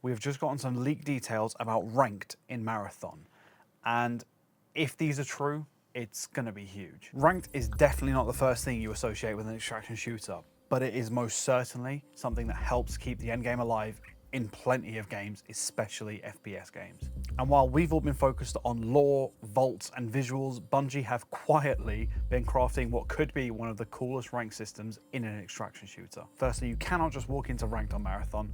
we've just gotten some leaked details about ranked in Marathon. And if these are true, it's going to be huge. Ranked is definitely not the first thing you associate with an extraction shooter, but it is most certainly something that helps keep the endgame alive in plenty of games, especially FPS games. And while we've all been focused on lore, vaults, and visuals, Bungie have quietly been crafting what could be one of the coolest rank systems in an extraction shooter. Firstly, you cannot just walk into ranked on Marathon.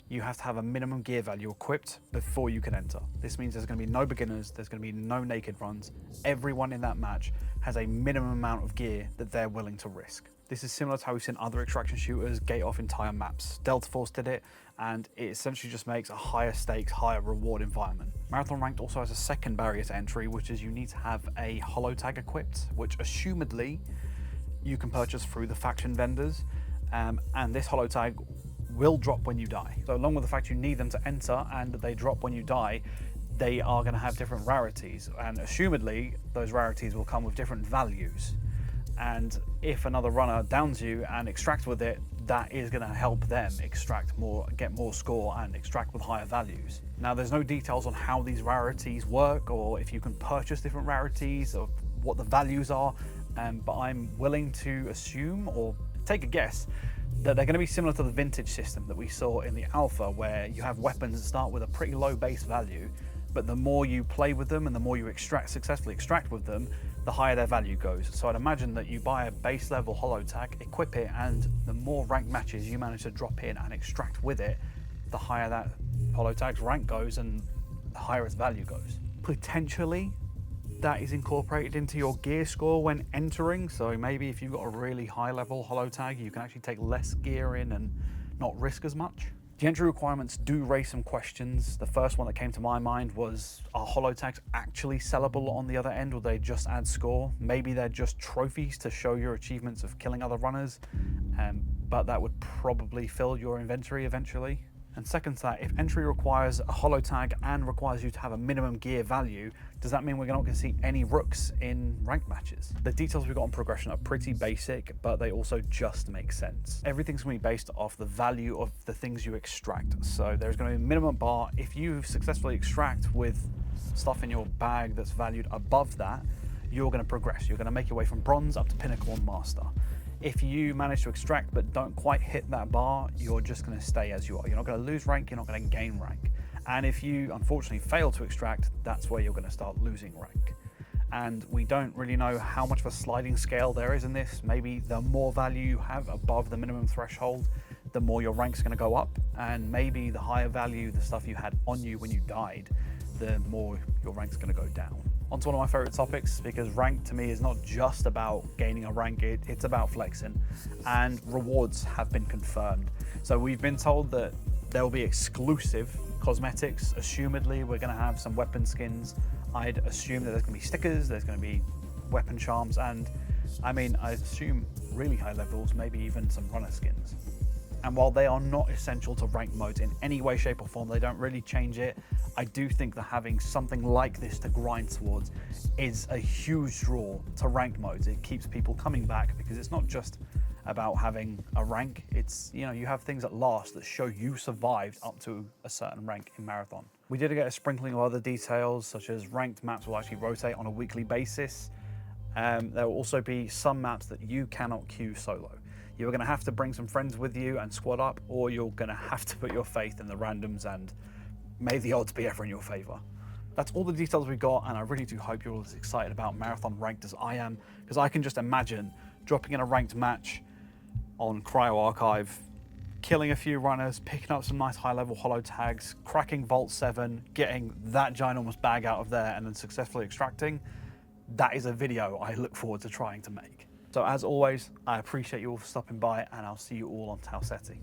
You have to have a minimum gear value equipped before you can enter. This means there's going to be no beginners, there's going to be no naked runs. Everyone in that match has a minimum amount of gear that they're willing to risk. This is similar to how we've seen other extraction shooters gate off entire maps. Delta Force did it, and it essentially just makes a higher stakes, higher reward environment. Marathon Ranked also has a second barrier to entry, which is you need to have a holo tag equipped, which assumedly you can purchase through the faction vendors, and this holo tag will drop when you die. So along with the fact you need them to enter and they drop when you die, they are going to have different rarities, and assumedly those rarities will come with different values. And if another runner downs you and extracts with it, that is going to help them extract more, get more score and extract with higher values. Now there's no details on how these rarities work or if you can purchase different rarities or what the values are, but I'm willing to assume or take a guess that they're going to be similar to the vintage system that we saw in the alpha, where you have weapons that start with a pretty low base value, but the more you play with them and the more you successfully extract with them, the higher their value goes. So I'd imagine that you buy a base level holo tag, equip it, and the more ranked matches you manage to drop in and extract with it, the higher that holo tag's rank goes and the higher its value goes. Potentially, that is incorporated into your gear score when entering. So maybe if you've got a really high level holo tag, you can actually take less gear in and not risk as much. The entry requirements do raise some questions. The first one that came to my mind was, are holo tags actually sellable on the other end, or they just add score? Maybe they're just trophies to show your achievements of killing other runners, but that would probably fill your inventory eventually. And second to that, if entry requires a holo tag and requires you to have a minimum gear value, does that mean we're not going to see any rooks in ranked matches? The details we've got on progression are pretty basic, but they also just make sense. Everything's going to be based off the value of the things you extract. So there's going to be a minimum bar. If you successfully extract with stuff in your bag that's valued above that, you're going to progress. You're going to make your way from bronze up to pinnacle and master. If you manage to extract but don't quite hit that bar, you're just going to stay as you are. You're not going to lose rank, you're not going to gain rank. And if you unfortunately fail to extract, that's where you're going to start losing rank. And we don't really know how much of a sliding scale there is in this. Maybe the more value you have above the minimum threshold, the more your rank's going to go up. And maybe the higher value, the stuff you had on you when you died, the more your rank's going to go down. On to one of my favorite topics, because rank to me is not just about gaining a rank, it's about flexing, and rewards have been confirmed. So we've been told that there will be exclusive cosmetics. Assumedly, we're going to have some weapon skins. I'd assume that there's going to be stickers, there's going to be weapon charms, and I mean, I assume really high levels, maybe even some runner skins. And while they are not essential to ranked modes in any way, shape or form, they don't really change it, I do think that having something like this to grind towards is a huge draw to ranked modes. It keeps people coming back because it's not just about having a rank, it's, you know, you have things at last that show you survived up to a certain rank in Marathon. We did get a sprinkling of other details, such as ranked maps will actually rotate on a weekly basis. There will also be some maps that you cannot queue solo. You're going to have to bring some friends with you and squad up, or you're going to have to put your faith in the randoms and may the odds be ever in your favor. That's all the details we got, and I really do hope you're all as excited about Marathon Ranked as I am, because I can just imagine dropping in a ranked match on Cryo Archive, killing a few runners, picking up some nice high-level holo tags, cracking Vault 7, getting that ginormous bag out of there, and then successfully extracting. That is a video I look forward to trying to make. So as always, I appreciate you all for stopping by, and I'll see you all on Tau Ceti.